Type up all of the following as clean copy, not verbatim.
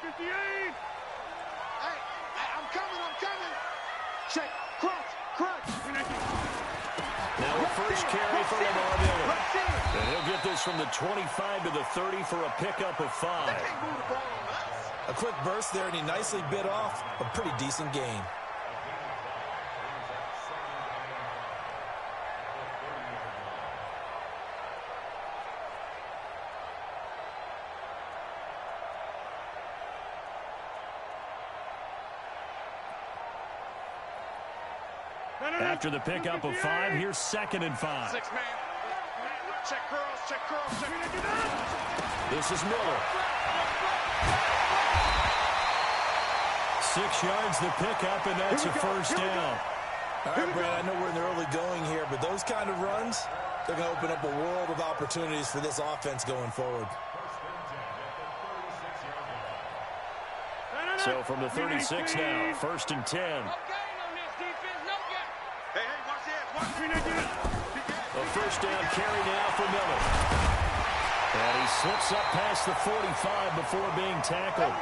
I'm coming. Check, crunch. Now a first carry for Lamar Miller. And he'll get this from the 25 to the 30 for a pickup of 5. A quick burst there, and he nicely bit off a pretty decent gain. After the pickup of 5, here's 2nd and 5. 6 man. Check curls. This is Miller. 6 yards the pickup, and that's a first down. All right, Brad, I know we're in the early going here, but those kind of runs, they're going to open up a world of opportunities for this offense going forward. So from the 36 now, 1st and 10. A first down carry now for Miller. And he slips up past the 45 before being tackled.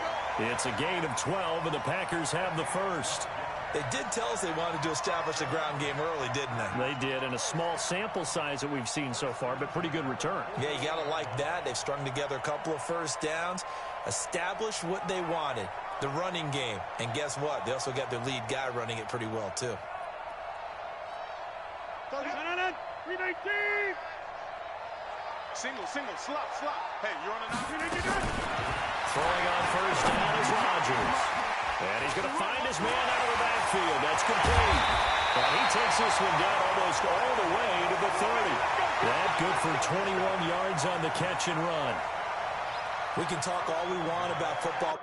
It's a gain of 12, and the Packers have the first. They did tell us they wanted to establish the ground game early, didn't they? They did, and a small sample size that we've seen so far, but pretty good return. Yeah, you got to like that. They've strung together a couple of first downs, established what they wanted, the running game. And guess what? They also got their lead guy running it pretty well, too. Single, slot. Hey, you're on a Throwing on first down is Rodgers. And he's going to find his man out of the backfield. That's complete. And he takes this one down almost all the way to the 30. That good for 21 yards on the catch and run. We can talk all we want about football.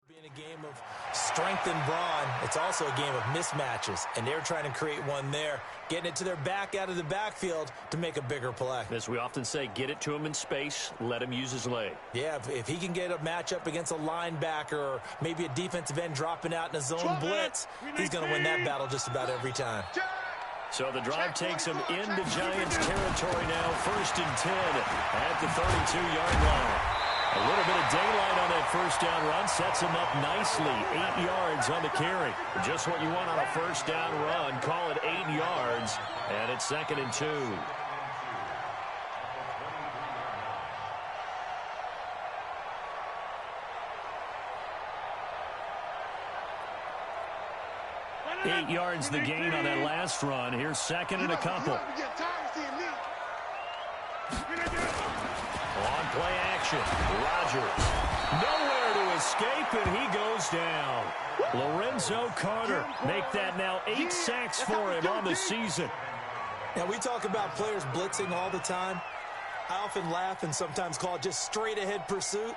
Being a game of strength and brawn, it's also a game of mismatches, and they're trying to create one there, getting it to their back out of the backfield to make a bigger play. As we often say, get it to him in space, let him use his leg. Yeah, if he can get a matchup against a linebacker or maybe a defensive end dropping out in a zone blitz, he's going to win that battle just about every time. So the drive takes him into Giants territory now, 1st and 10 at the 32-yard line. A little bit of daylight on that first down run sets him up nicely. 8 yards on the carry. Just what you want on a first down run. Call it 8 yards. And it's 2nd and 2. Eight yards the gain on that last run. Here's 2nd and a couple. On play action, Rodgers. Nowhere to escape, and he goes down. Lorenzo Carter make that now 8 sacks for him on the season. Now, we talk about players blitzing all the time. I often laugh and sometimes call it just straight-ahead pursuit.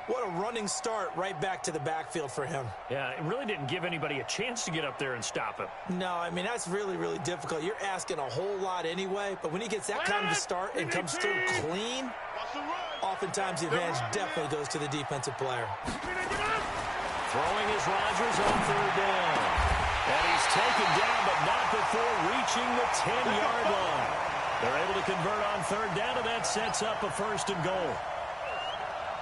What a running start right back to the backfield for him. Yeah, it really didn't give anybody a chance to get up there and stop him. No, I mean, that's really, really difficult. You're asking a whole lot anyway, but when he gets that kind of a start and comes through clean, oftentimes the advantage definitely goes to the defensive player. Throwing is Rodgers on 3rd down. And he's taken down, but not before reaching the 10-yard line. They're able to convert on 3rd down, and that sets up a 1st and goal.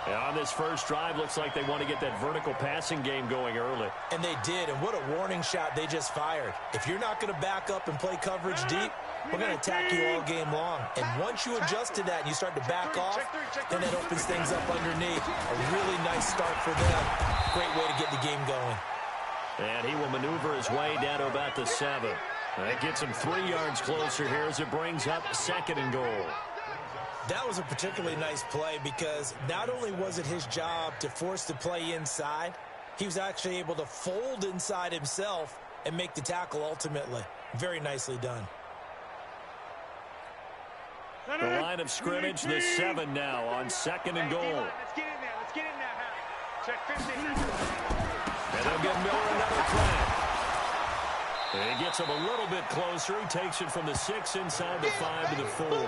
And on this first drive, looks like they want to get that vertical passing game going early. And they did, and what a warning shot they just fired. If you're not going to back up and play coverage deep, we're going to attack you all game long. And once you adjust to that and you start to back off, then that opens things up underneath. A really nice start for them. Great way to get the game going. And he will maneuver his way down to about the 7. That gets him 3 yards closer here as it brings up 2nd and goal. That was a particularly nice play because not only was it his job to force the play inside, he was actually able to fold inside himself and make the tackle ultimately. Very nicely done. The line of scrimmage, the 7 now on 2nd and goal. Let's get in there. Check 50. And they'll give Miller another crack. It gets him a little bit closer. He takes it from the 6 inside the 5 to the 4.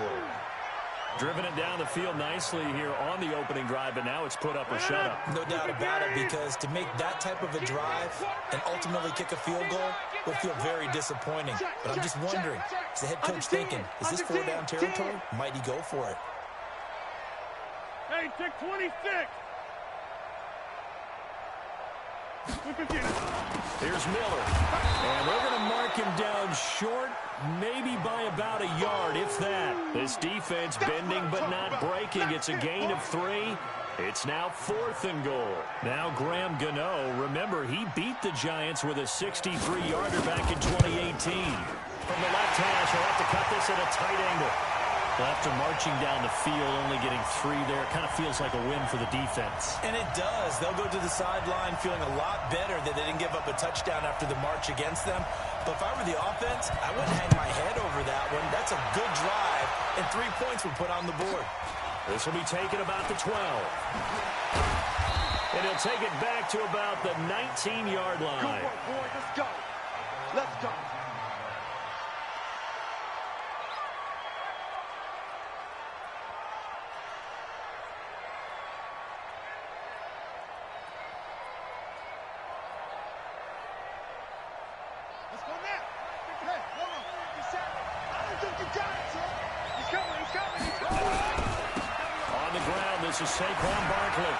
Driven it down the field nicely here on the opening drive, but now it's put up or shut up. No doubt about it, because to make that type of a drive and ultimately kick a field goal would feel very disappointing. But I'm just wondering, is the head coach thinking, is this 4-down territory? Might he go for it? Hey, check 26. Here's Miller. And they're going to mark him down short, maybe by about a yard, if that. This defense bending but not breaking. It's a gain of 3. It's now 4th and goal. Now Graham Gano, remember, he beat the Giants with a 63-yarder back in 2018. From the left hash, he'll have to cut this at a tight angle. Well, after marching down the field, only getting 3 there, it kind of feels like a win for the defense. And it does. They'll go to the sideline feeling a lot better that they didn't give up a touchdown after the march against them. But if I were the offense, I wouldn't hang my head over that one. That's a good drive, and 3 points were put on the board. This will be taken about the 12. And he'll take it back to about the 19-yard line. Good work, boys. Let's go. Let's go. Let's go now. Hey, hold on. He's got it, son. He's coming. He's coming. He's coming. On the ground, this is Saquon Barkley.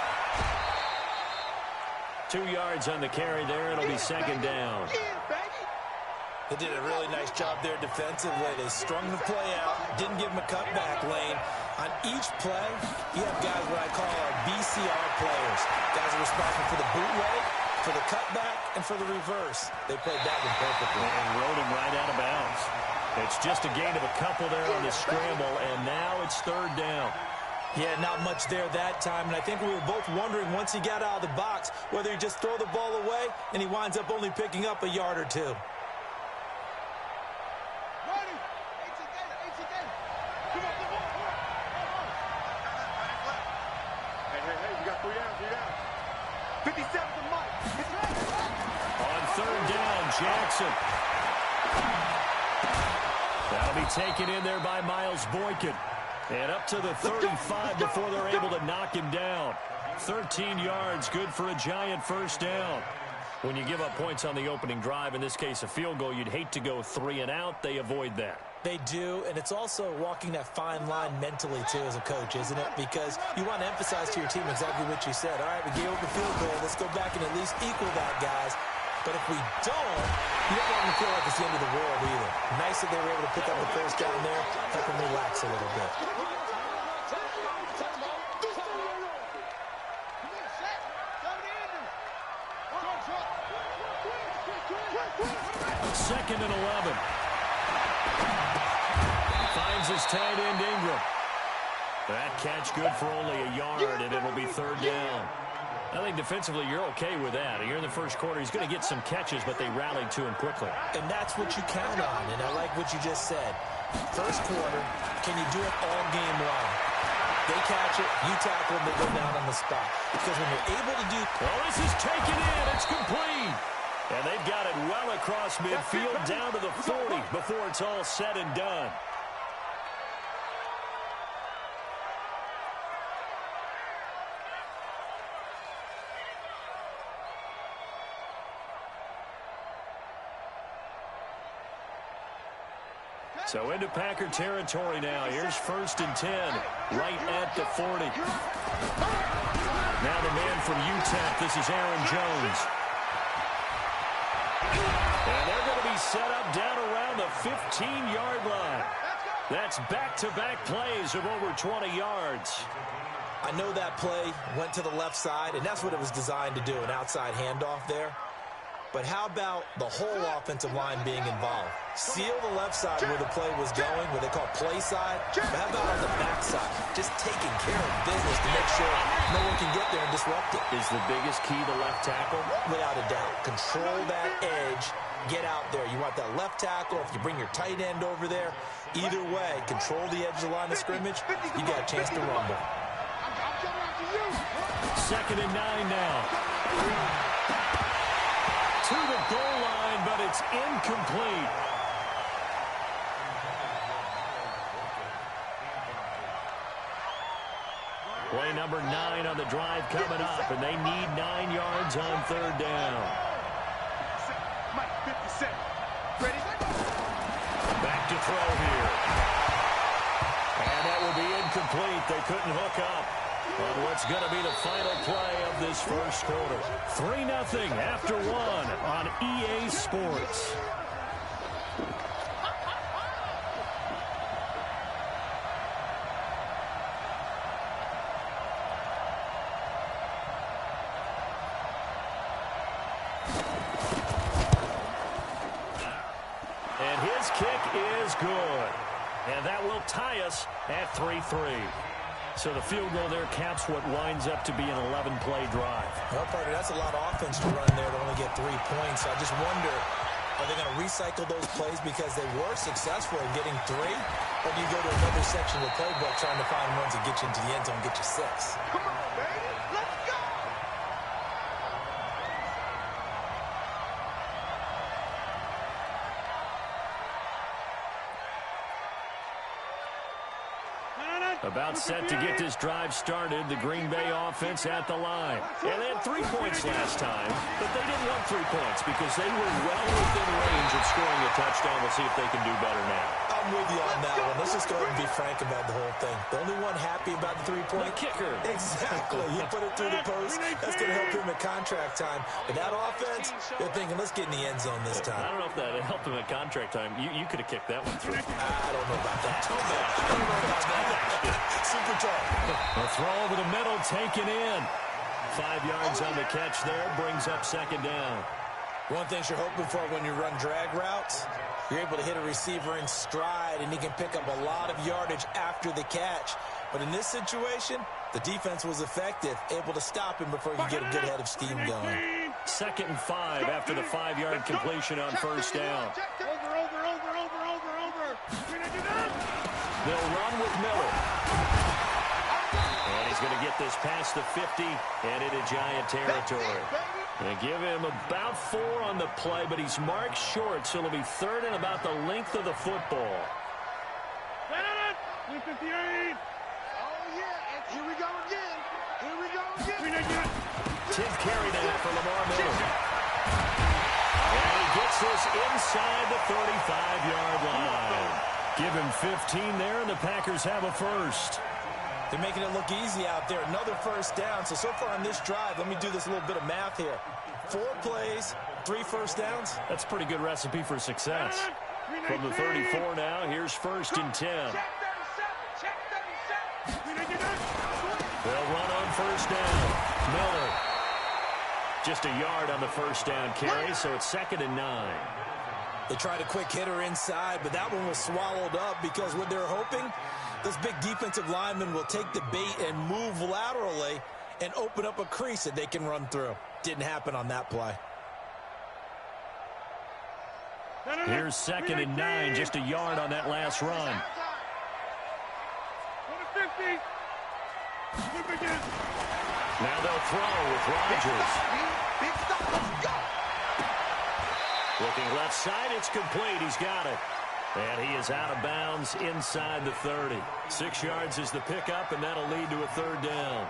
2 yards on the carry there. It'll be 2nd down. They did a really nice job there defensively. They strung the play out, didn't give him a cutback lane. On each play, you have guys what I call our BCR players. Guys are responsible for the bootleg, for the cutback, and for the reverse. They played that one perfectly. And rode him right out of bounds. It's just a gain of a couple there on the scramble, and now it's 3rd down. Yeah, not much there that time, and I think we were both wondering once he got out of the box whether he just throw the ball away and he winds up only picking up a yard or 2. On 3rd down, Jackson. That'll be taken in there by Miles Boykin. And up to the 35 before they're able to knock him down. 13 yards, good for a Giant 1st down. When you give up points on the opening drive, in this case a field goal, you'd hate to go 3 and out. They avoid that. They do, and it's also walking that fine line mentally, too, as a coach, isn't it? Because you want to emphasize to your team exactly what you said. All right, we gave up a field goal. Let's go back and at least equal that, guys. But if we don't, you don't want them to feel like it's the end of the world either. Nice that they were able to pick up the 1st down there, help them relax a little bit. 2nd and 11. Finds his tight end Ingram. That catch good for only a yard, and it'll be 3rd down. I think defensively you're okay with that. Here in the 1st quarter, he's going to get some catches, but they rallied to him quickly. And that's what you count on, and I like what you just said. 1st quarter, can you do it all game long? They catch it, you tackle them, they go down on the spot. Because when you're able to do... Well, this is taken in. It's complete. And they've got it well across midfield down to the 40 before it's all said and done. So into Packer territory now. Here's 1st and 10, right at the 40. Now the man from UTEP, this is Aaron Jones. And they're going to be set up down around the 15-yard line. That's back-to-back plays of over 20 yards. I know that play went to the left side, and that's what it was designed to do, an outside handoff there. But how about the whole offensive line being involved? Seal the left side where the play was going, what they call play side. But how about on the back side? Just taking care of business to make sure no one can get there and disrupt it. Is the biggest key the left tackle? Without a doubt. Control that edge. Get out there. You want that left tackle. If you bring your tight end over there, either way, control the edge of the line of scrimmage. You got a chance to rumble. 2nd and 9 now. To the goal line, but it's It's incomplete. Play number 9 on the drive coming up, and they need 9 yards on third down. Mike, 57. Ready? Back to throw here. And that will be incomplete. They couldn't hook up on what's going to be the final play of this first quarter. 3-0 after 1 on EA Sports. And his kick is good. And that will tie us at 3-3. So the field goal there caps what winds up to be an 11-play drive. Well, partner, that's a lot of offense to run there to only get 3 points. So I just wonder, are they going to recycle those plays because they were successful in getting 3? Or do you go to another section of the playbook trying to find ones that get you into the end zone and get you 6? Come on, baby. Let's go. About set to get this drive started. The Green Bay offense at the line. And they had 3 points last time, but they didn't want 3 points because they were well within range of scoring a touchdown. We'll see if they can do better now. I'm with you on that one. Let's just go ahead and be frank about the whole thing. The only one happy about the 3-point kicker. Exactly. You put it through the post. That's going to help him at contract time. But that offense, they're thinking, let's get in the end zone this time. I don't know if that helped him at contract time. You could have kicked that one through. I don't know about that. I don't know about that. Super tough. A throw over the middle, taken in. 5 yards on the catch there, brings up second down. One thing you're hoping for when you run drag routes, you're able to hit a receiver in stride, and he can pick up a lot of yardage after the catch. But in this situation, the defense was effective, able to stop him before you get a good head of steam going. 2nd and 5 after the 5-yard completion on first down. Over. They'll run with Miller. And he's going to get this past the 50 and into Giant territory. They give him about 4 on the play, but he's marked short, so it'll be 3rd and about the length of the football. 58. Oh, yeah. And here we go again. 10th carry now for Lamar Miller. And he gets this inside the 35-yard line. Give him 15 there, and the Packers have a first. They're making it look easy out there. Another first down. So far on this drive, let me do this little bit of math here. 4 plays, 3 first downs. That's a pretty good recipe for success. From the 34 now, here's 1st and 10. They'll run on first down. Miller. Just a yard on the first down carry, so it's 2nd and 9. They tried a quick hitter inside, but that one was swallowed up because what they're hoping, this big defensive lineman will take the bait and move laterally and open up a crease that they can run through. Didn't happen on that play. Here's 2nd and 9, just a yard on that last run. Now they'll throw with Rodgers. Looking left side, it's complete. He's got it. And he is out of bounds inside the 30. 6 yards is the pickup, and that'll lead to a 3rd down.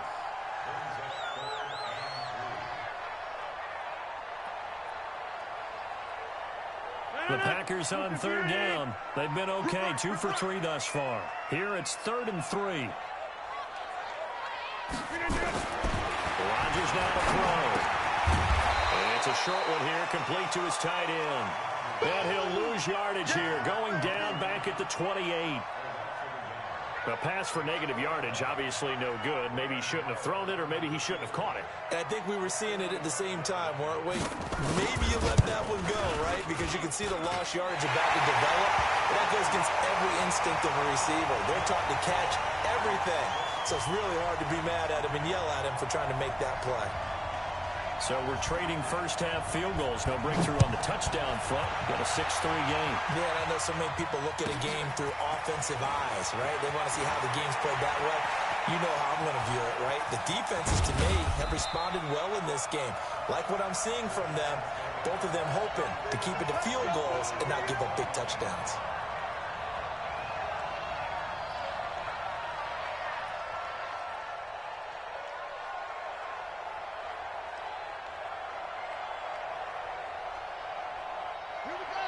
The Packers on 3rd down. They've been okay, 2 for 3 thus far. Here it's 3rd and 3. Rodgers now to throw. And it's a short one here, complete to his tight end. And he'll lose yardage here, going down back at the 28. A pass for negative yardage, obviously no good. Maybe he shouldn't have thrown it, or maybe he shouldn't have caught it. I think we were seeing it at the same time, weren't we? Maybe you let that one go, right? Because you can see the lost yardage about to develop. That goes against every instinct of a receiver. They're taught to catch everything. So it's really hard to be mad at him and yell at him for trying to make that play. So we're trading first-half field goals. No breakthrough on the touchdown front. Got a 6-3 game. Yeah, and I know so many people look at a game through offensive eyes, right? They want to see how the game's played that way. You know how I'm going to view it, right? The defenses, to me, have responded well in this game. Like what I'm seeing from them, both of them hoping to keep it to field goals and not give up big touchdowns.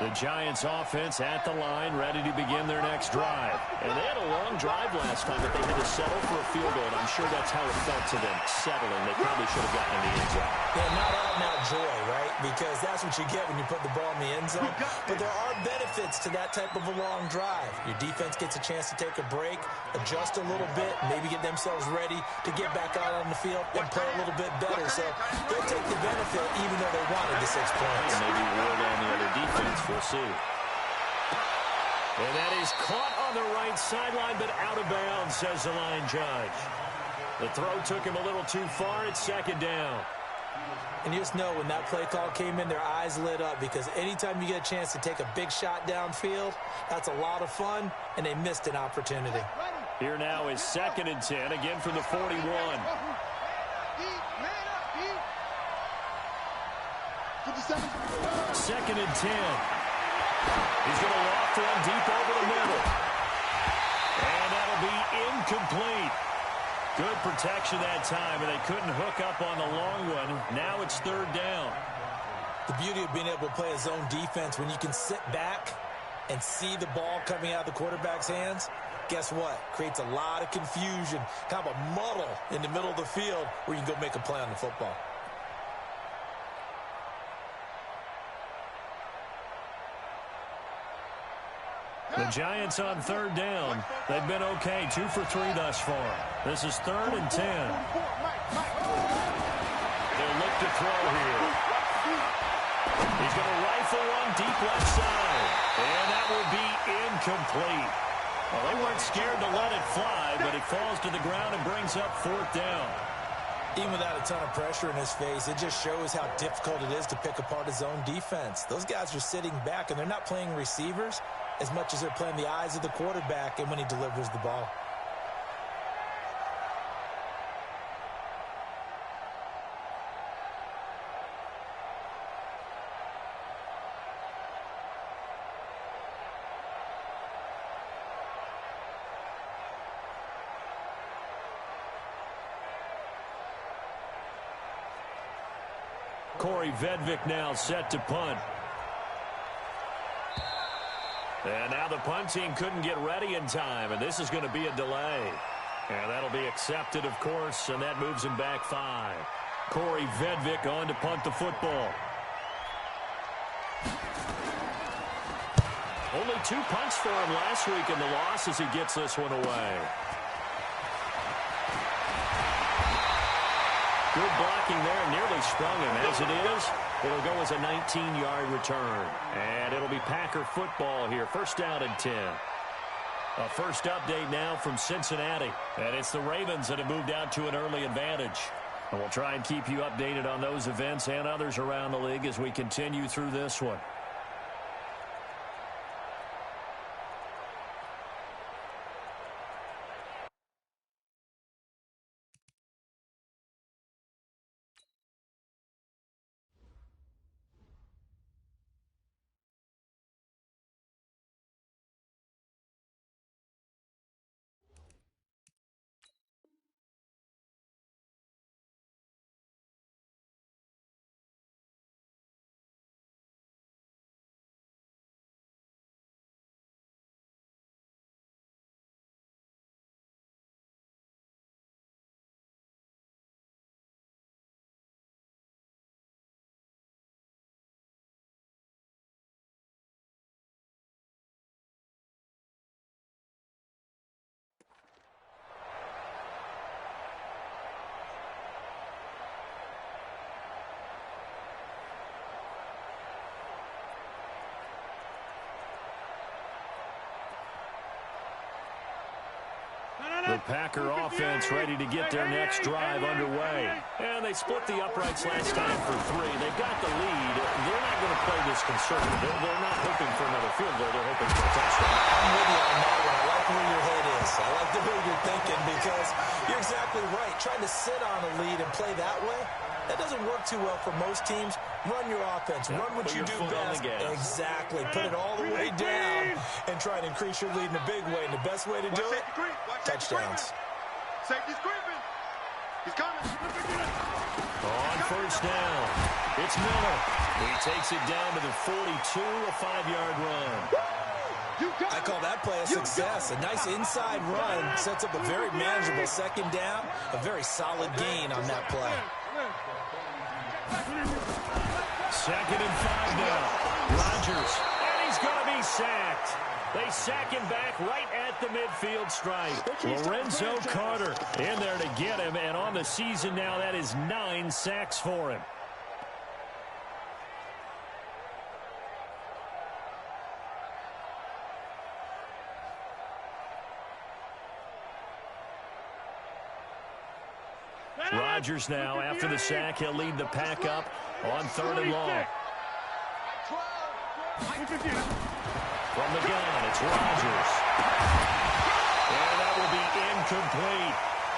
The Giants offense at the line, ready to begin their next drive. And they had a long drive last time, but they had to settle for a field goal, and I'm sure that's how it felt to them, settling. They probably should have gotten in the end zone. Yeah, not out-and-out joy, right? Because that's what you get when you put the ball in the end zone. But there are benefits to that type of a long drive. Your defense gets a chance to take a break, adjust a little bit, maybe get themselves ready to get back out on the field and play a little bit better. So they'll take the benefit even though they wanted the 6 points. And maybe war down the other defense. We'll see. And that is caught on the right sideline, but out of bounds, says the line judge. The throw took him a little too far. It's second down. And you just know when that play call came in, their eyes lit up, because anytime you get a chance to take a big shot downfield, that's a lot of fun, and they missed an opportunity. Here now is 2nd and 10, again from the 41. Second and 10. He's going to loft one deep over the middle. And that'll be incomplete. Good protection that time, and they couldn't hook up on the long one. Now it's 3rd down. The beauty of being able to play a zone defense, when you can sit back and see the ball coming out of the quarterback's hands, guess what? Creates a lot of confusion, kind of a muddle in the middle of the field where you can go make a play on the football. The Giants on 3rd down. They've been okay, 2 for 3 thus far. This is 3rd and 10. They'll look to throw here. He's going to rifle one deep left side. And that will be incomplete. Well, they weren't scared to let it fly, but it falls to the ground and brings up 4th down. Even without a ton of pressure in his face, it just shows how difficult it is to pick apart his own defense. Those guys are sitting back, and they're not playing receivers as much as they're playing the eyes of the quarterback and when he delivers the ball. Corey Vedvik now set to punt. And now the punt team couldn't get ready in time, and this is going to be a delay. And that'll be accepted, of course, and that moves him back 5. Corey Vedvik on to punt the football. Only 2 punts for him last week in the loss as he gets this one away. Good blocking there, nearly sprung him. As it is, it'll go as a 19-yard return. And it'll be Packer football here. 1st down and 10. A first update now from Cincinnati. And it's the Ravens that have moved out to an early advantage. And we'll try and keep you updated on those events and others around the league as we continue through this one. The Packer offense ready to get their next drive underway. And they split the uprights last time for 3. They've got the lead. They're not going to play this conservative. They're not hoping for another field goal. They're hoping for a touchdown. I'm with you on that one. I like where your head is. I like the way you're thinking, because you're trying to sit on a lead and play that way, that doesn't work too well for most teams. Run your offense. Run what you do best. Exactly. Put it all the way down and try and increase your lead in a big way. And the best way to do it, touchdowns. Safety's creeping. He's coming. On first down, it's Miller. He takes it down to the 42, a 5-yard run. I call that play a success. A nice inside run sets up a very manageable second down. A very solid gain on that play. 2nd and 5 now. Rodgers, and he's going to be sacked. They sack him back right at the midfield stripe. Lorenzo Carter in there to get him, and on the season now, that is 9 sacks for him. Rodgers now, after the sack, he'll lead the pack up on 3rd and long. From the gun, it's Rodgers. And that will be incomplete.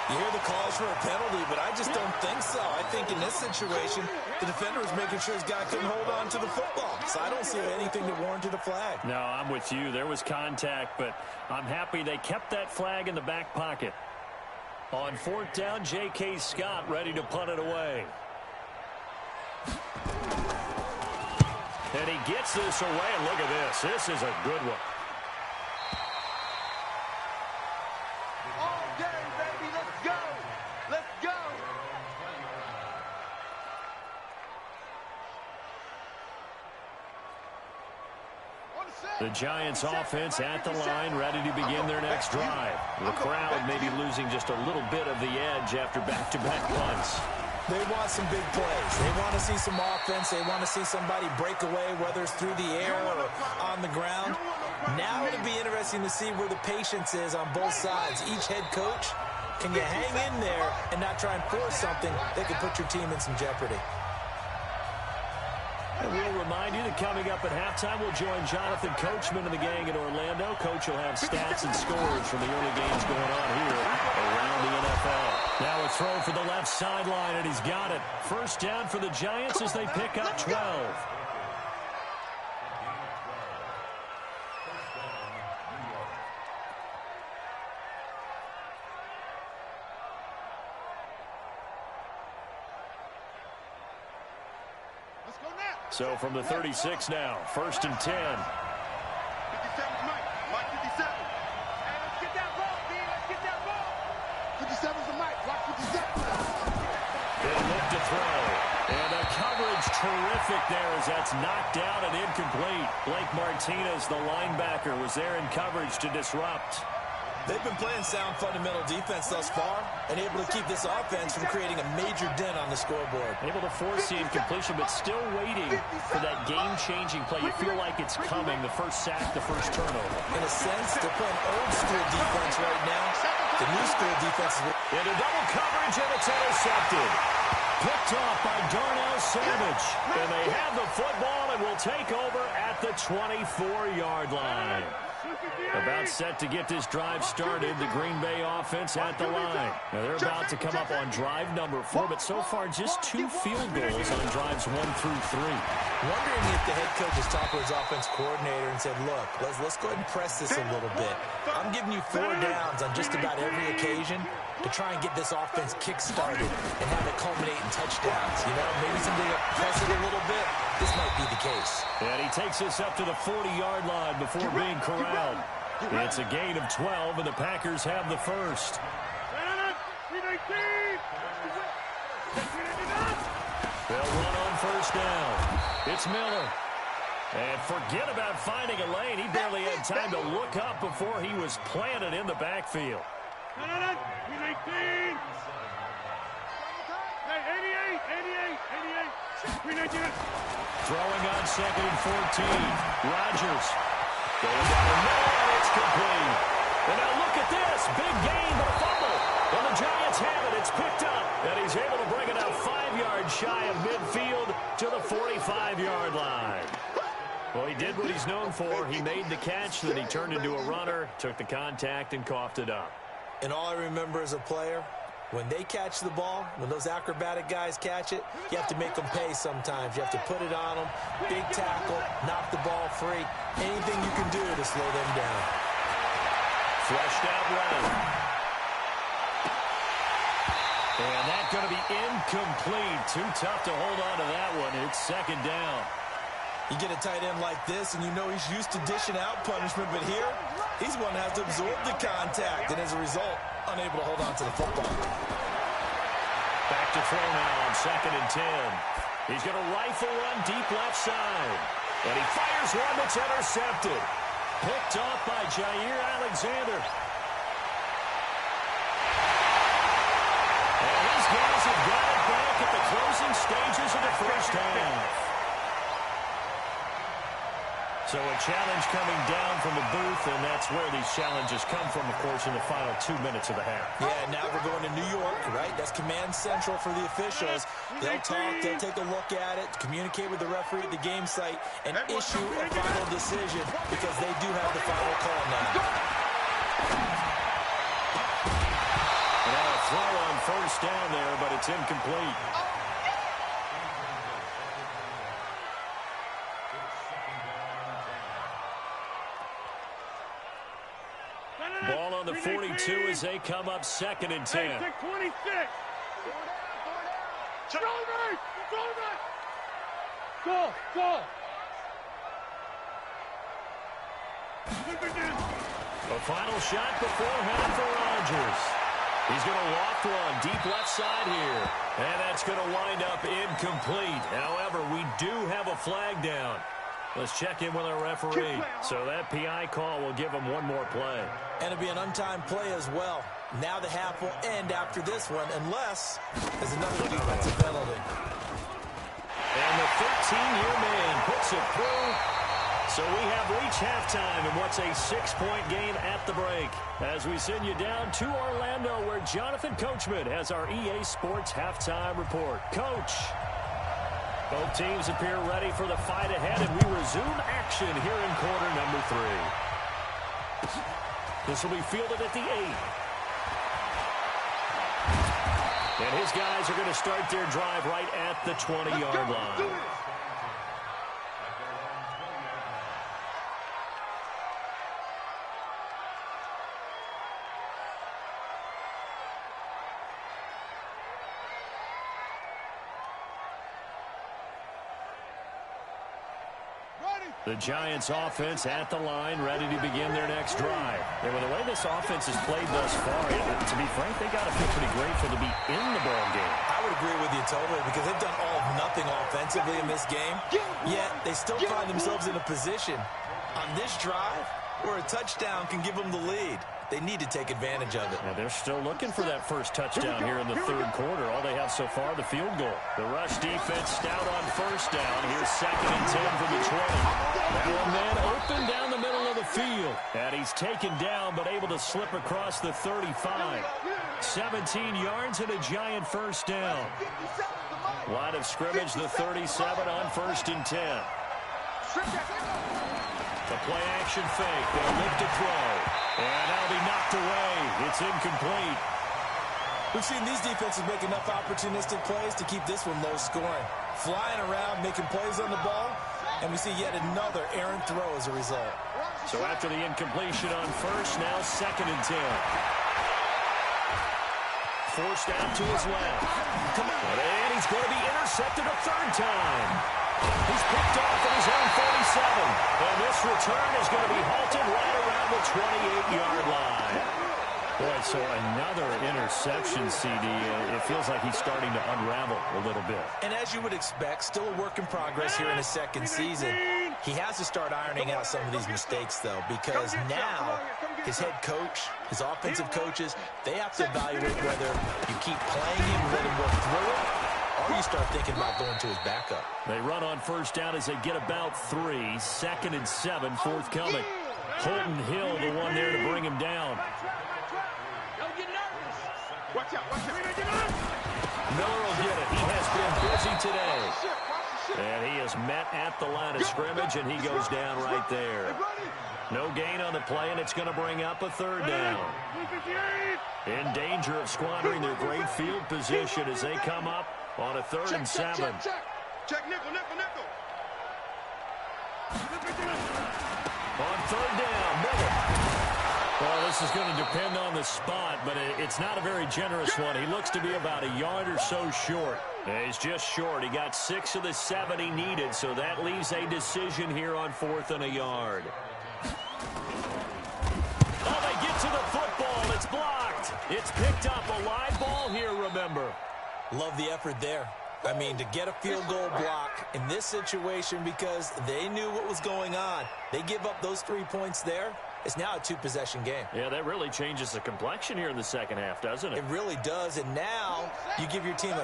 You hear the calls for a penalty, but I just don't think so. I think in this situation, the defender was making sure his guy couldn't hold on to the football. So I don't see anything that warranted a flag. No, I'm with you. There was contact, but I'm happy they kept that flag in the back pocket. On 4th down, J.K. Scott ready to punt it away. And he gets this away, and look at this. This is a good one. All day, baby. Let's go. Let's go. The Giants offense at the line, ready to begin their next drive. The crowd may be losing just a little bit of the edge after back-to-back punts. They want some big plays. They want to see some offense. They want to see somebody break away, whether it's through the air or on the ground. Now it'll be interesting to see where the patience is on both sides. Each head coach, can you hang in there and not try and force something that could put your team in some jeopardy? And we'll remind you that coming up at halftime, we'll join Jonathan Coachman and the gang in Orlando. Coach will have stats and scores from the early games going on here around the NFL. Now a throw for the left sideline, and he's got it. First down for the Giants as they pick up 12. So from the 36 now, 1st and 10. 57's Mike. Mike 57. Hey, let's get that ball, D. Let's get that ball. 57's the Mike. Watch 57. They'll look to throw. And the coverage terrific there as that's knocked out and incomplete. Blake Martinez, the linebacker, was there in coverage to disrupt. They've been playing sound fundamental defense thus far and able to keep this offense from creating a major dent on the scoreboard. Able to force the incompletion, but still waiting for that game-changing play. You feel like it's coming, the first sack, the first turnover. In a sense, they're playing old-school defense right now. The new-school defense is... Into double coverage, and it's intercepted. Picked off by Darnell Savage. And they have the football and will take over at the 24-yard line. About set to get this drive started, the Green Bay offense at the line. Now they're about to come up on drive number 4, but so far just 2 field goals on drives 1 through 3. Wondering if the head coach has talked to his offense coordinator and said, look, let's go ahead and press this a little bit. I'm giving you 4 downs on just about every occasion to try and get this offense kick-started and have it culminate in touchdowns. You know, maybe somebody will press it a little bit. This might be the case. And he takes us up to the 40-yard line before being corralled. It's a gain of 12, and the Packers have the first. They'll run on first down. It's Miller. And forget about finding a lane. He barely had time to look up before he was planted in the backfield. Throwing on 2nd and 14. Rodgers. Going down the middle, and it's complete. And now look at this. Big gain, but a fumble. And the Giants have it. It's picked up. And he's able to bring it out 5 yards shy of midfield to the 45-yard line. Well, he did what he's known for. He made the catch, then he turned into a runner, took the contact, and coughed it up. And all I remember as a player When they catch the ball, when those acrobatic guys catch it, you have to make them pay sometimes. You have to put it on them, big tackle, knock the ball free. Anything you can do to slow them down. Fleshed out right. And that's going to be incomplete. Too tough to hold on to that one. It's second down. You get a tight end like this, and you know he's used to dishing out punishment, but here, he's one that has to absorb the contact, and as a result, unable to hold on to the football. Back to throw now on 2nd and 10. He's going to rifle one deep left side. And he fires one that's intercepted. Picked off by Jair Alexander. And these guys have got it back at the closing stages of the first half. So a challenge coming down from the booth, and that's where these challenges come from, of course, in the final 2 minutes of the half. Yeah, now we're going to New York, right? That's command central for the officials. They'll talk, they'll take a look at it, communicate with the referee at the game site, and issue a final decision because they do have the final call now. Now a throw on first down there, but it's incomplete. Ball on the 42 as they come up 2nd and 10. 26. Go. A final shot before half for Rodgers. He's going to loft one deep left side here. And that's going to wind up incomplete. However, we do have a flag down. Let's check in with our referee. So that PI call will give him one more play. And it'll be an untimed play as well. Now the half will end after this one, unless there's another defensive penalty. And the 13-year man puts it through. So we have reached halftime in what's a 6-point game at the break. As we send you down to Orlando, where Jonathan Coachman has our EA Sports halftime report. Coach. Both teams appear ready for the fight ahead, and we resume action here in quarter number 3. This will be fielded at the 8. And his guys are going to start their drive right at the 20-yard line. The Giants offense at the line, ready to begin their next drive. And with the way this offense has played thus far, to be frank, they got to feel pretty grateful to be in the ball game. I would agree with you totally, because they've done all of nothing offensively in this game, yet they still find themselves in a position on this drive where a touchdown can give them the lead. They need to take advantage of it. Yeah, they're still looking for that first touchdown here in the third quarter. All they have so far, the field goal. The rush defense stout on first down. Here's 2nd and 10 from the 20. Now a man open down the middle of the field. And he's taken down, but able to slip across the 35. 17 yards and a Giant first down. Line of scrimmage, the 37 on 1st and 10. The play action fake. They'll look to throw. And that'll be knocked away. It's incomplete. We've seen these defenses make enough opportunistic plays to keep this one low scoring. Flying around, making plays on the ball, and we see yet another errant throw as a result. So after the incompletion on first, now 2nd and 10. Forced out to his left. Come on. And he's going to be intercepted a third time. He's picked off at his own 47. And this return is going to be halted right around the 28-yard line. Boy, so another interception, CD. It feels like he's starting to unravel a little bit. And as you would expect, still a work in progress here in his second season. He has to start ironing out some of these mistakes, though, because now his head coach, his offensive coaches, they have to evaluate whether you keep playing him and let him work through it, or you start thinking about going to his backup. They run on first down as they get about 3. 2nd and 7, forthcoming. Holton Hill, the one there to bring him down. Watch out. Miller will get it. He has been busy today. And he is met at the line of scrimmage, and he goes down right there. No gain on the play, and it's going to bring up a third down. In danger of squandering their great field position as they come up on a 3rd and 7. Check nickel, nickel, nickel. On 3rd down, middle. Well, this is going to depend on the spot, but it's not a very generous one. He looks to be about a yard or so short. He's just short. He got 6 of the 7 he needed, so that leaves a decision here on 4th and a yard. Oh, they get to the football. It's blocked. It's picked up. A live ball here, remember. Love the effort there. I mean, to get a field goal block in this situation because they knew what was going on. They give up those 3 points there. It's now a 2-possession game. Yeah, that really changes the complexion here in the second half, doesn't it? It really does, and now you give your team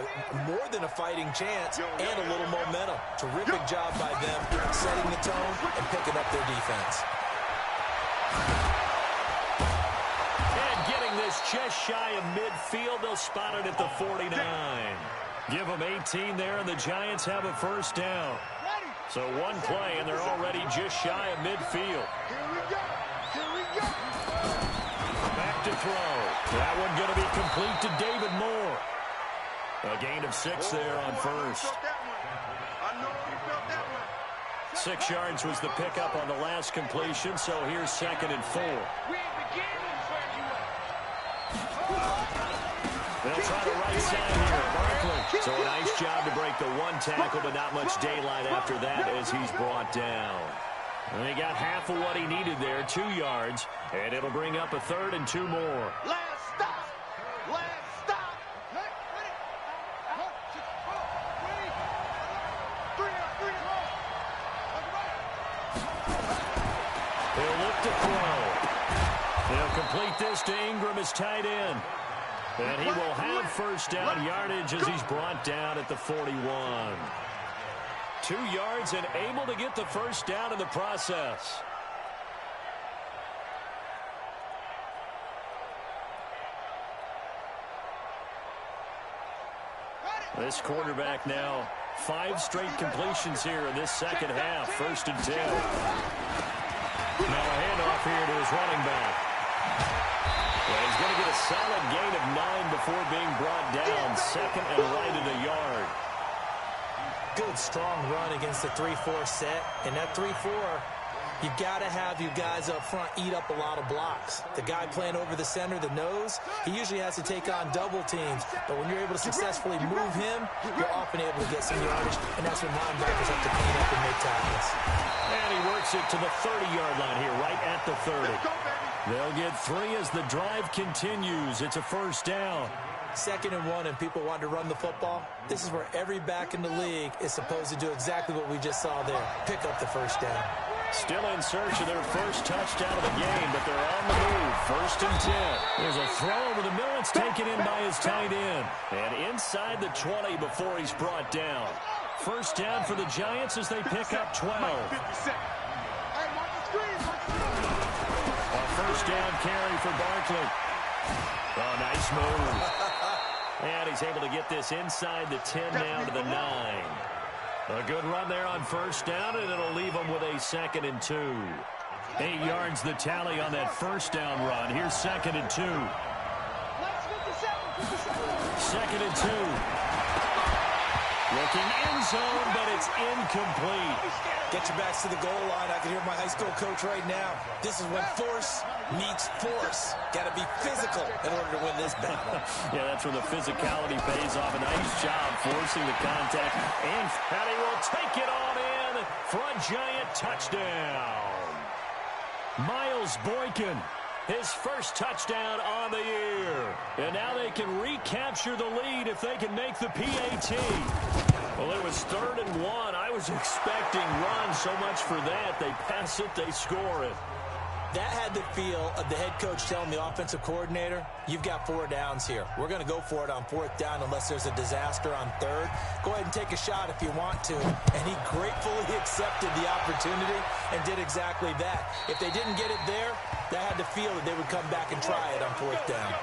more than a fighting chance and a little momentum. Terrific job by them setting the tone and picking up their defense. And getting this just shy of midfield, they'll spot it at the 49. Give them 18 there, and the Giants have a 1st down. So one play, and they're already just shy of midfield. Here we go. Here we go. Back to throw. That one going to be complete to David Moore. A gain of 6 there on 1st. I know you felt that one. 6 yards was the pickup on the last completion, so here's 2nd and 4. They'll try the right side here. Barkley. So a nice job to break the 1 tackle, but not much daylight after that as he's brought down. And he got half of what he needed there, 2 yards, and it'll bring up a 3rd and 2 more. Last stop. Last stop. He'll look to throw. He'll complete this to Ingram as tight end. And he will have 1st down yardage as he's brought down at the 41. 2 yards and able to get the 1st down in the process. This quarterback now 5 straight completions here in this second half. 1st and 10. Now a handoff here to his running back. Well, he's going to get a solid gain of 9 before being brought down. 2nd and right at a yard. Good, strong run against the 3-4 set. And that 3-4, you've got to have you guys up front eat up a lot of blocks. The guy playing over the center, the nose, he usually has to take on double teams. But when you're able to successfully move him, you're often able to get some yardage. And that's when linebackers have to clean up and make tackles. And he works it to the 30-yard line here, right at the 30. They'll get 3 as the drive continues. It's a 1st down. 2nd and 1, and people want to run the football. This is where every back in the league is supposed to do exactly what we just saw there. Pick up the 1st down. Still in search of their 1st touchdown of the game, but they're on the move. 1st and 10. There's a throw over the middle. It's taken in by his tight end. And inside the 20 before he's brought down. 1st down for the Giants as they pick up 12. A 1st down carry for Barkley. Oh, nice move. And he's able to get this inside the 10 down to the 9. A good run there on 1st down, and it'll leave him with a 2nd and 2. 8 yards the tally on that 1st down run. Here's 2nd and 2. 2nd and 2. Looking in zone, but it's incomplete. Get your backs to the goal line. I can hear my high school coach right now. This is when force meets force. Got to be physical in order to win this battle. Yeah, that's where the physicality pays off. A nice job forcing the contact. And he will take it on in for a Giant touchdown. Miles Boykin, his 1st touchdown on the year. And now they can recapture the lead if they can make the PAT. Well, it was 3rd and 1. I was expecting run so much for that. They pass it, they score it. That had the feel of the head coach telling the offensive coordinator, you've got 4 downs here. We're going to go for it on 4th down unless there's a disaster on 3rd. Go ahead and take a shot if you want to. And he gratefully accepted the opportunity and did exactly that. If they didn't get it there, that had the feel that they would come back and try it on 4th down.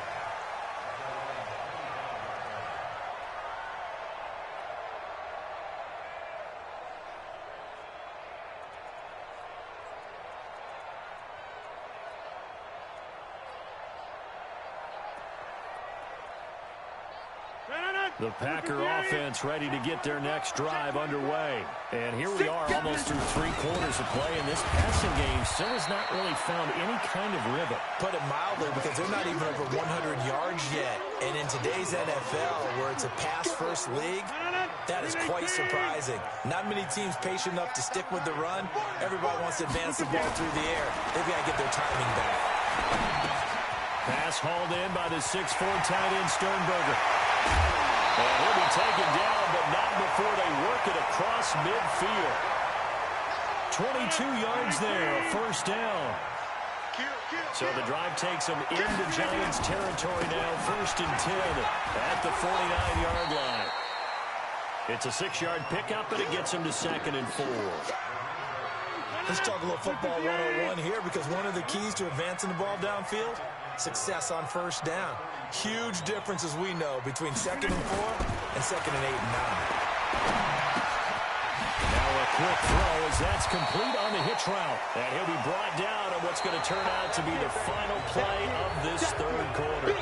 The Packer offense ready to get their next drive underway. And here we are almost through 3 quarters of play, and this passing game still has not really found any kind of rhythm. Put it mildly, because they're not even over 100 yards yet. And in today's NFL, where it's a pass-first league, that is quite surprising. Not many teams patient enough to stick with the run. Everybody wants to advance the ball through the air. They've got to get their timing back. Pass hauled in by the 6'4" tight end Sternberger. And he'll be taken down, but not before they work it across midfield. 22 yards there, a first down. So the drive takes them into Giants territory now, 1st and 10 at the 49-yard line. It's a 6-yard pickup, and it gets them to 2nd and 4. Let's talk a little football 101 here, because one of the keys to advancing the ball downfield, success on first down. Huge difference, as we know, between 2nd and 4 and 2nd and 8 and 9. Now a quick throw as that's complete on the hitch route. And he'll be brought down on what's going to turn out to be the final play of this 3rd quarter.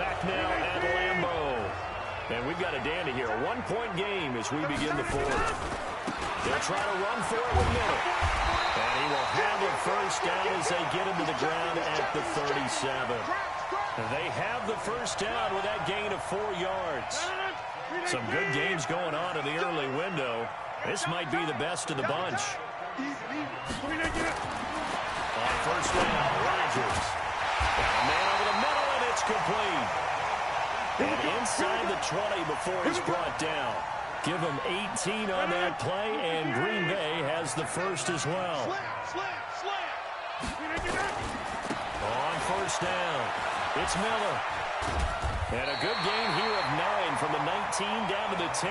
Back now at Lambeau. And we've got a dandy here. A 1-point game as we begin the 4th. They'll try to run for it with Miller. And he will have a first down as they get him to the ground at the 37. They have the first down with that gain of 4 yards. Some good games going on in the early window. This might be the best of the bunch. On first down, Rodgers. Got a man over the middle, and it's complete. And inside the 20 before he's brought down. Give him 18 on that play, and Green Bay has the first as well. On first down, it's Miller. And a good gain here of 9 from the 19 down to the 10.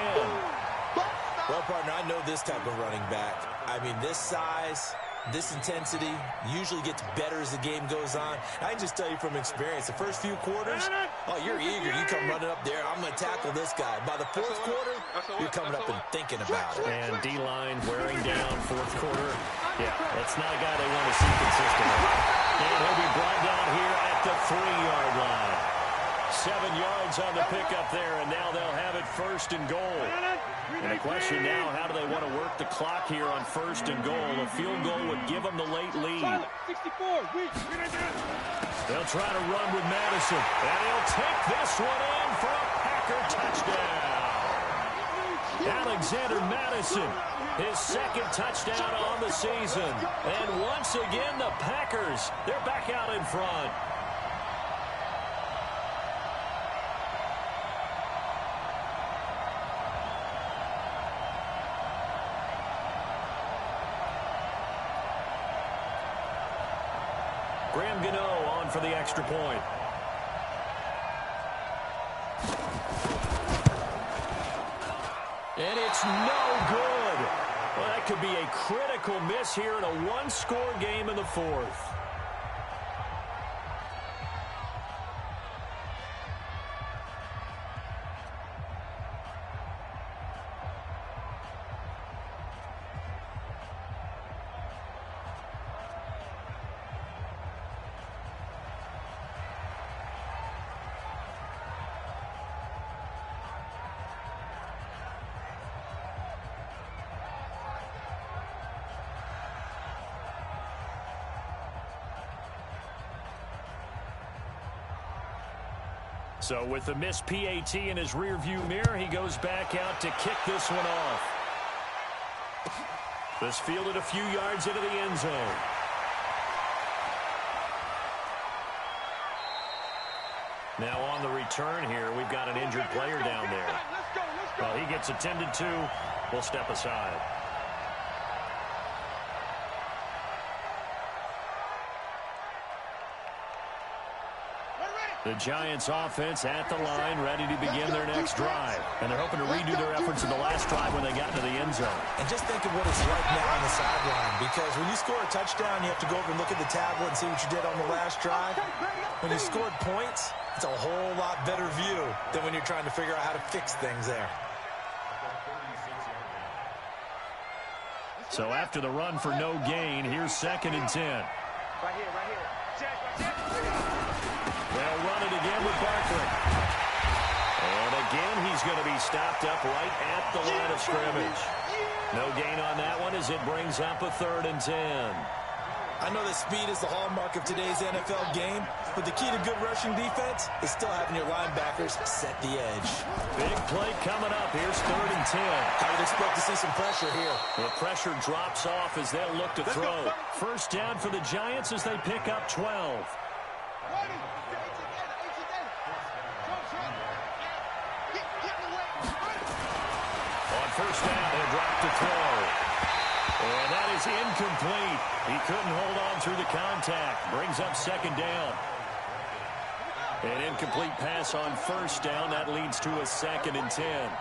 Well, partner, I know this type of running back. I mean, this size, this intensity usually gets better as the game goes on. I can just tell you from experience, the first few quarters, oh, you're eager. You come running up there, I'm going to tackle this guy. By the 4th quarter, you're coming up and thinking about it. And D-line wearing down 4th quarter. Yeah, that's not a guy they want to see consistently. And he'll be brought down here at the 3-yard line. 7 yards on the pickup there, and now they'll have it 1st and goal. And the question now, how do they want to work the clock here on 1st and goal? A field goal would give them the late lead. They'll try to run with Madison, and he'll take this one in for a Packer touchdown. Alexander Madison, his 2nd touchdown on the season. And once again, the Packers, they're back out in front. Graham Gano on for the extra point. And it's no good. Well, that could be a critical miss here in a 1-score game in the 4th. So with the missed PAT in his rearview mirror, he goes back out to kick this one off. This fielded a few yards into the end zone. Now on the return here, we've got an injured player down there. Well, he gets attended to. We'll step aside. The Giants offense at the line, ready to begin their next drive. And they're hoping to redo their efforts in the last drive when they got into the end zone. And just think of what it's like now on the sideline, because when you score a touchdown, you have to go over and look at the tablet and see what you did on the last drive. When you scored points, it's a whole lot better view than when you're trying to figure out how to fix things there. So after the run for no gain, here's 2nd and 10. Right here, right here. Check. They'll run it again with Barkley. And a again, he's going to be stopped up right at the line of scrimmage. No gain on that one as it brings up a 3rd and 10. I know that speed is the hallmark of today's NFL game, but the key to good rushing defense is still having your linebackers set the edge. Big play coming up. Here's 3rd and 10. I would expect to see some pressure here. The pressure drops off as they'll look to throw. First down for the Giants as they pick up 12. On first down, they'll drop to throw. And that is incomplete. He couldn't hold on through the contact. Brings up 2nd down. An incomplete pass on first down. That leads to a 2nd and 10.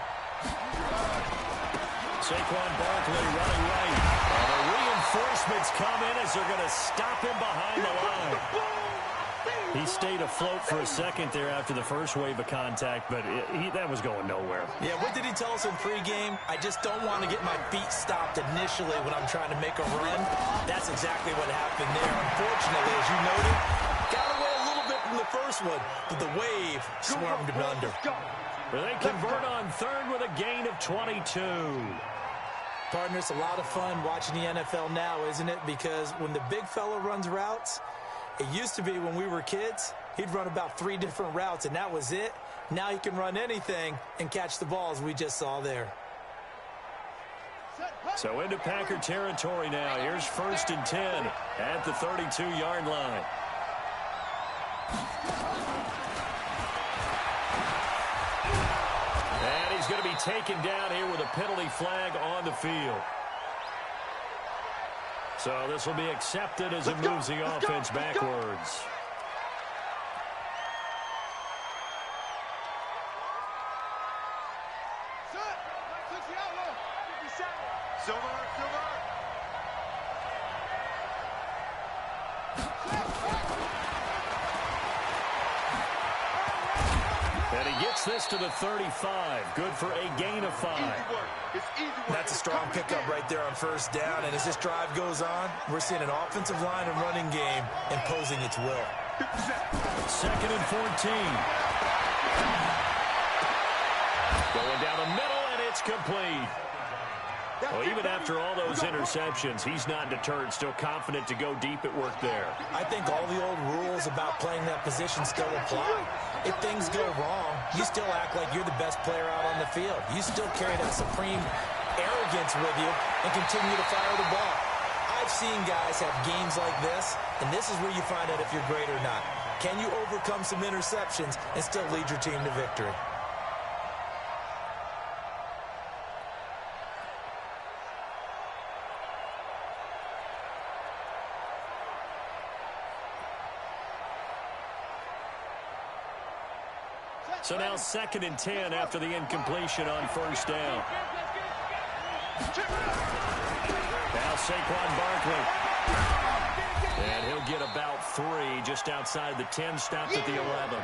Saquon Barkley running right. And the reinforcements come in as they're going to stop him behind the line. He stayed afloat for a second there after the first wave of contact, but that was going nowhere. Yeah, what did he tell us in pregame? I just don't want to get my feet stopped initially when I'm trying to make a run. That's exactly what happened there. Unfortunately, as you noted, got away a little bit from the first one, but the wave swarmed him under. Well, they convert on 3rd with a gain of 22. Partner, it's a lot of fun watching the NFL now, isn't it? Because when the big fella runs routes, it used to be when we were kids, he'd run about 3 different routes, and that was it. Now he can run anything and catch the balls we just saw there. So into Packer territory now. Here's 1st and 10 at the 32-yard line. And he's going to be taken down here with a penalty flag on the field. So this will be accepted as it moves the offense backwards. And he gets this to the 35. Good for a gain of 5. That's a strong pickup right there on first down. And as this drive goes on, we're seeing an offensive line and running game imposing its will. 2nd and 14. Going down the middle, and it's complete. Well, even after all those interceptions, he's not deterred, still confident to go deep at work there. I think all the old rules about playing that position still apply. If things go wrong, you still act like you're the best player out on the field. You still carry that supreme arrogance with you and continue to fire the ball. I've seen guys have games like this, and this is where you find out if you're great or not. Can you overcome some interceptions and still lead your team to victory? So now 2nd and 10 after the incompletion on first down. Now Saquon Barkley. And he'll get about 3 just outside the 10, stopped at the 11.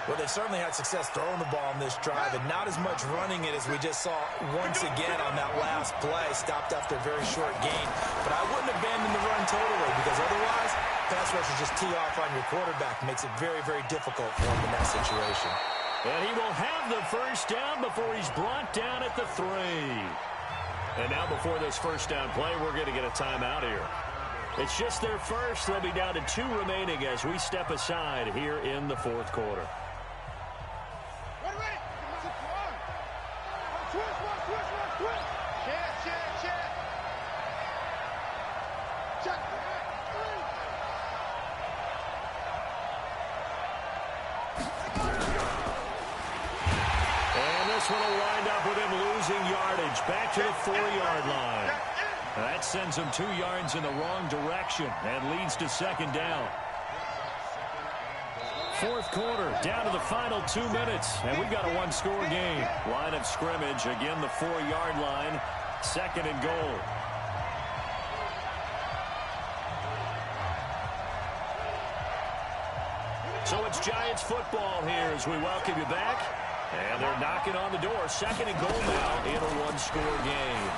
Well, they've certainly had success throwing the ball on this drive, and not as much running it as we just saw once again on that last play, stopped after a very short gain. But I wouldn't abandon the run totally, because otherwise, pass rushers just tee off on your quarterback. It makes it very, very difficult for him in that situation. And he will have the first down before he's brought down at the 3. And now before this first down play, we're going to get a timeout here. It's just their first. They'll be down to 2 remaining as we step aside here in the 4th quarter. This one will wind up with him losing yardage back to the 4-yard line. That sends him 2 yards in the wrong direction and leads to 2nd down. 4th quarter, down to the final 2 minutes, and we've got a 1-score game. Line of scrimmage, again the 4-yard line, 2nd and goal. So it's Giants football here as we welcome you back. And they're knocking on the door. 2nd and goal now in a 1-score game.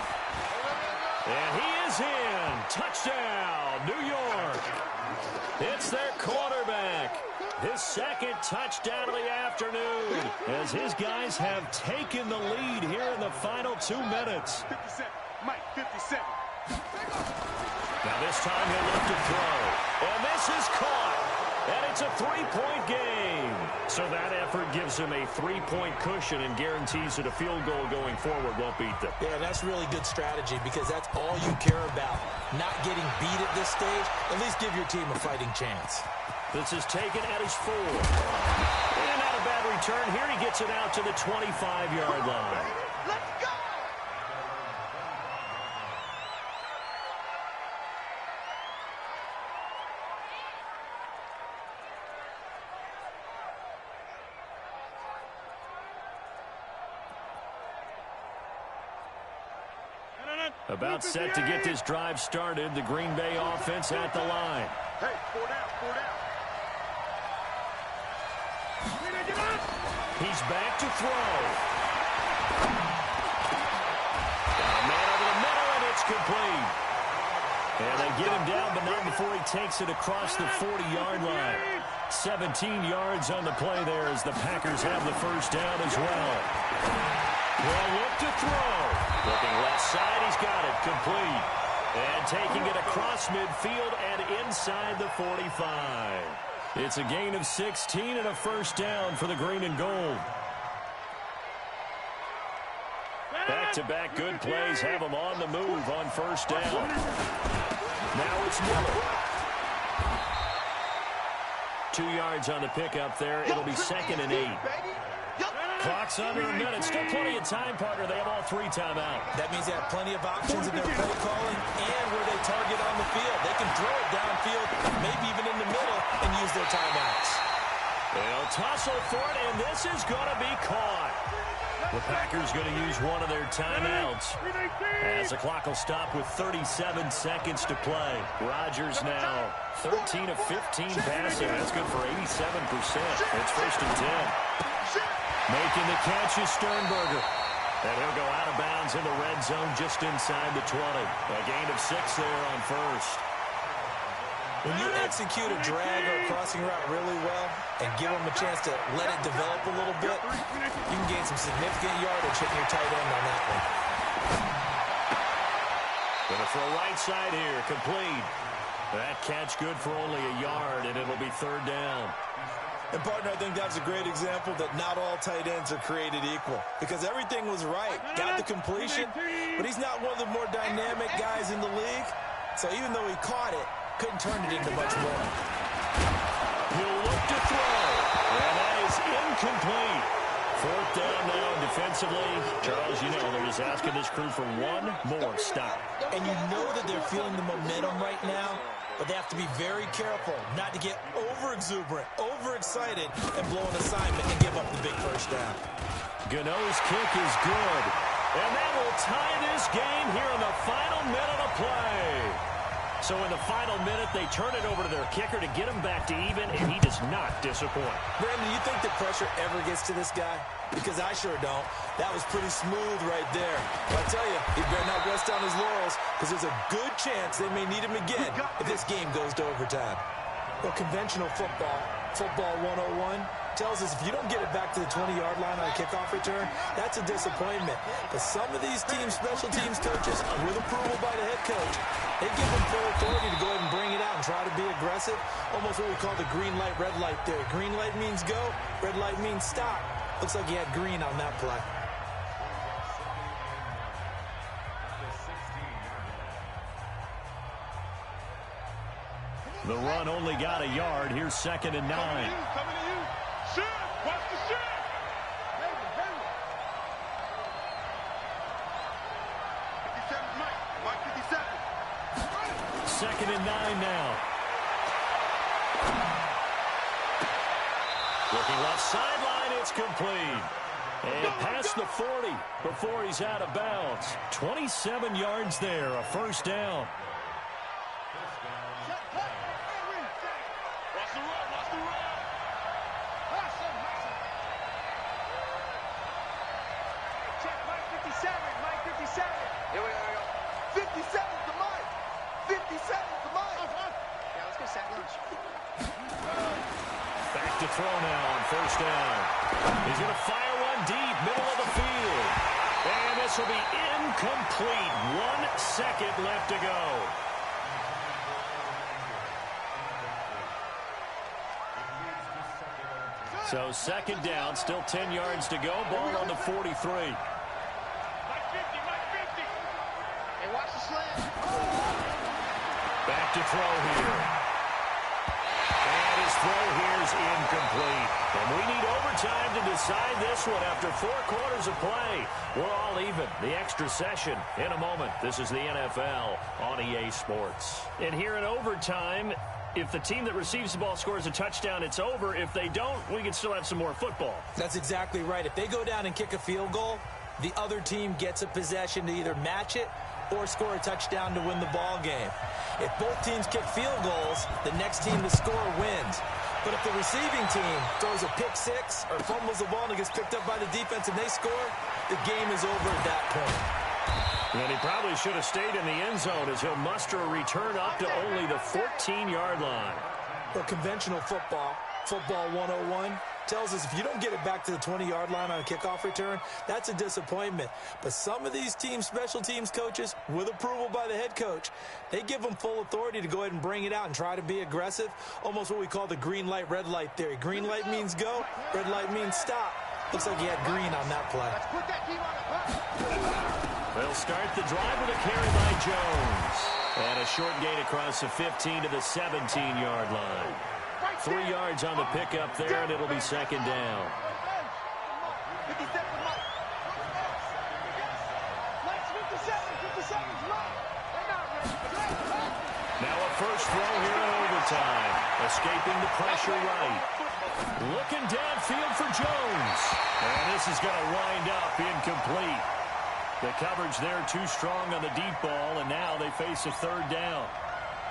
And he is in. Touchdown, New York. It's their quarterback. his second touchdown of the afternoon, as his guys have taken the lead here in the final 2 minutes. 57. Mike, 57. Now this time he'll look to throw. And this is caught. And it's a 3-point game. So that effort gives him a 3-point cushion and guarantees that a field goal going forward won't beat them. Yeah, that's really good strategy because that's all you care about. Not getting beat at this stage. At least give your team a fighting chance. This is taken at his 4. And not a bad return. Here he gets it out to the 25-yard line. Let's go! About set to get this drive started. The Green Bay offense at the line. Hey, 4 down, 4 down. He's back to throw. Got a man over the middle, and it's complete. And they get him down, but not before he takes it across the 40-yard line. 17 yards on the play there as the Packers have the first down as well. They'll look to throw. Looking left side, he's got it. Complete. And taking it across midfield and inside the 45. It's a gain of 16 and a first down for the green and gold. Back-to-back good plays have them on the move on first down. Now it's Miller. 2 yards on the pickup there. It'll be 2nd and 8. Clock's under a minute. Still plenty of time, partner. They have all 3 timeouts. That means they have plenty of options in their play calling and where they target on the field. They can throw it downfield, maybe even in the middle, and use their timeouts. They'll tussle for it, and this is going to be caught. The Packers going to use one of their timeouts as the clock will stop with 37 seconds to play. Rodgers now 13 of 15 passing. That's good for 87%. It's 1st and 10. Making the catch is Sternberger. And he'll go out of bounds in the red zone just inside the 20. A gain of 6 there on first. When you execute a drag or a crossing route really well and give them a chance to let it develop a little bit, you can gain some significant yardage hitting your tight end on that one. Gonna throw right side here, complete. That catch good for only a yard, and it'll be 3rd down. And, partner, I think that's a great example that not all tight ends are created equal because everything was right. Got the completion, but he's not one of the more dynamic guys in the league. So even though he caught it, couldn't turn it into much more. He'll look to throw, and that is incomplete. 4th down now defensively. Charles, you know they're just asking this crew for one more stop. And you know that they're feeling the momentum right now, but they have to be very careful not to get over-exuberant, over-excited, and blow an assignment and give up the big first down. Gano's kick is good, and that will tie this game here in the final minute of play. So in the final minute, they turn it over to their kicker to get him back to even, and he does not disappoint. Brandon, you think the pressure ever gets to this guy? Because I sure don't. That was pretty smooth right there. But I tell you, he better not rest on his laurels because there's a good chance they may need him again if this game goes to overtime. Well, conventional football 101, tells us if you don't get it back to the 20-yard line on a kickoff return, that's a disappointment. But some of these teams, special teams coaches, with approval by the head coach, they give them full authority to go ahead and bring it out and try to be aggressive. Almost what we call the green light, red light theory. Green light means go, red light means stop. Looks like he had green on that play. The run only got a yard. Here's 2nd and 9. Coming to you. Shoot. Watch the shoot. Baby. 57, Mike 57. 2nd and 9 now. Looking left sideline, it's complete. And past the 40 before he's out of bounds. 27 yards there, a first down. Back back to throw now on first down. He's going to fire one deep, middle of the field. And this will be incomplete. 1 second left to go. So second down, still 10 yards to go. Ball on the 43. Back to throw here. And his throw here is incomplete. And we need overtime to decide this one after 4 quarters of play. We're all even. The extra session in a moment. This is the NFL on EA Sports. And here in overtime, if the team that receives the ball scores a touchdown, it's over. If they don't, we can still have some more football. That's exactly right. If they go down and kick a field goal, the other team gets a possession to either match it or score a touchdown to win the ball game. If both teams kick field goals, the next team to score wins. But if the receiving team throws a pick six or fumbles the ball and it gets picked up by the defense and they score, the game is over at that point. And he probably should have stayed in the end zone as he'll muster a return up to only the 14-yard line. Well, conventional football 101, tells us if you don't get it back to the 20-yard line on a kickoff return, that's a disappointment. But some of these teams, special teams coaches, with approval by the head coach, they give them full authority to go ahead and bring it out and try to be aggressive, almost what we call the green light, red light theory. Green light means go, red light means stop. Looks like he had green on that play. They'll start the drive with a carry by Jones. And a short gain across the 15 to the 17-yard line. 3 yards on the pickup there, and it'll be second down. Now a first throw here in overtime. Escaping the pressure right. Looking downfield for Jones. And this is going to wind up incomplete. The coverage there too strong on the deep ball, and now they face a third down.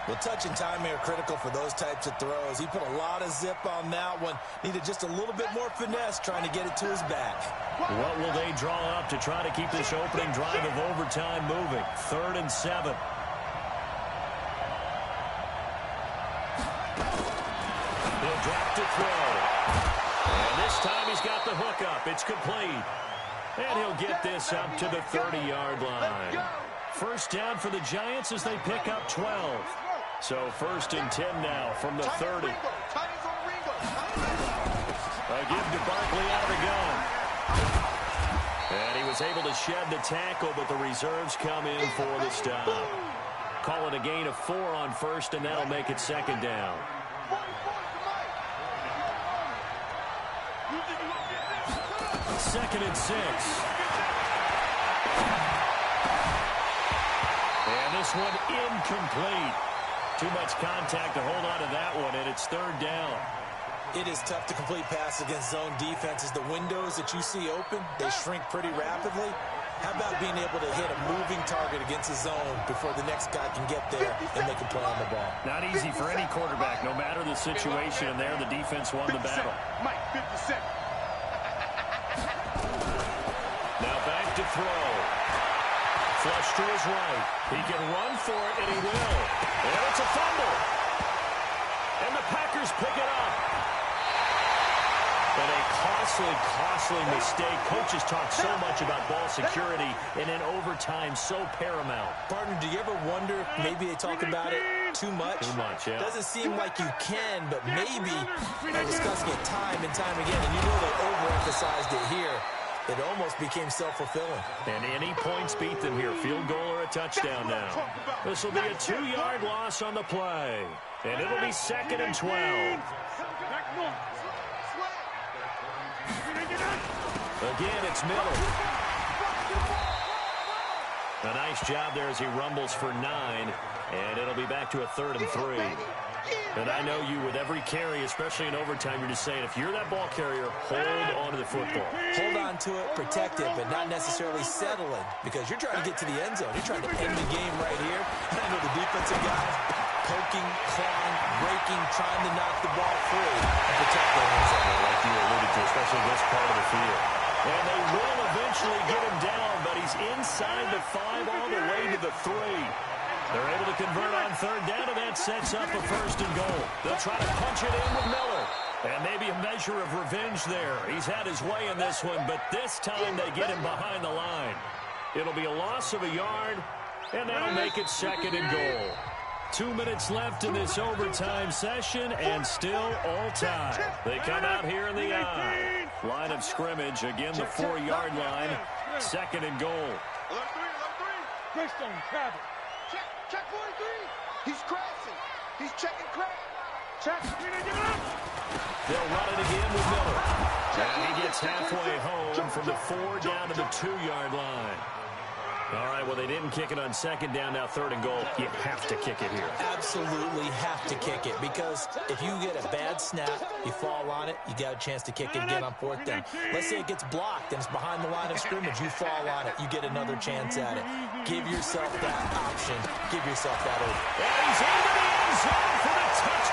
Well, touch and timing are critical for those types of throws. He put a lot of zip on that one. Needed just a little bit more finesse trying to get it to his back. What will they draw up to try to keep this opening drive of overtime moving? 3rd and 7. He'll drop to throw. And this time he's got the hook up. It's complete. And he'll get this up to the 30-yard line. First down for the Giants as they pick up 12. So 1st and 10 now from the 30. A give to Barkley out of the gun. And he was able to shed the tackle, but the reserves come in for the stop. Call it a gain of 4 on 1st, and that'll make it 2nd down. 2nd and 6. And this one incomplete. Too much contact to hold on to that one, and it's 3rd down. It is tough to complete pass against zone defenses. The windows that you see open, they shrink pretty rapidly. How about being able to hit a moving target against a zone before the next guy can get there and make a play on the ball? Not easy for any quarterback, no matter the situation, and there the defense won the battle. Mike, 50 cent. Now back to throw. Flush to his right. He can run for it, and he will. And it's a fumble. And the Packers pick it up. And a costly mistake. Coaches talk so much about ball security, and in overtime, so paramount. Partner, do you ever wonder if maybe they talk about it too much? Too much, yeah. Doesn't seem like you can, but maybe they're discussing it time and time again, and you know they overemphasized it here. It almost became self-fulfilling. And any points beat them here. Field goal or a touchdown now. This will be a 2-yard loss on the play. And it'll be 2nd and 12. Again, it's Miller. A nice job there as he rumbles for 9. And it'll be back to a 3rd and 3. And I know you, with every carry, especially in overtime, you're just saying, if you're that ball carrier, hold on to the football. Hold on to it, protect it, but not necessarily settle it, because you're trying to get to the end zone. You're trying to end the game right here. And I know the defensive guys poking, clawing, breaking, trying to knock the ball free and protect their end zone, like you alluded to, especially this part of the field. And they will eventually get him down, but he's inside the 5 all the way to the 3. They're able to convert on 3rd down, and that sets up a 1st and goal. They'll try to punch it in with Miller. And maybe a measure of revenge there. He's had his way in this one, but this time they get him behind the line. It'll be a loss of a yard, and that'll make it 2nd and goal. 2 minutes left in this overtime session, and still all time. They come out here in the I. Line of scrimmage, again the 4-yard line. 2nd and goal. Alert three. Greystone, travel. Check 43. He's crashing. He's checking crash. Check. They'll run it again with Miller. And he gets halfway home from the 4 down to the 2-yard line. All right, well, they didn't kick it on 2nd down, now 3rd and goal. You have to kick it here. Absolutely have to kick it, because if you get a bad snap, you fall on it, you got a chance to kick it again on 4th down. Let's say it gets blocked and it's behind the line of scrimmage. You fall on it, you get another chance at it. Give yourself that option. Give yourself that open. And he's into the end zone for the touchdown.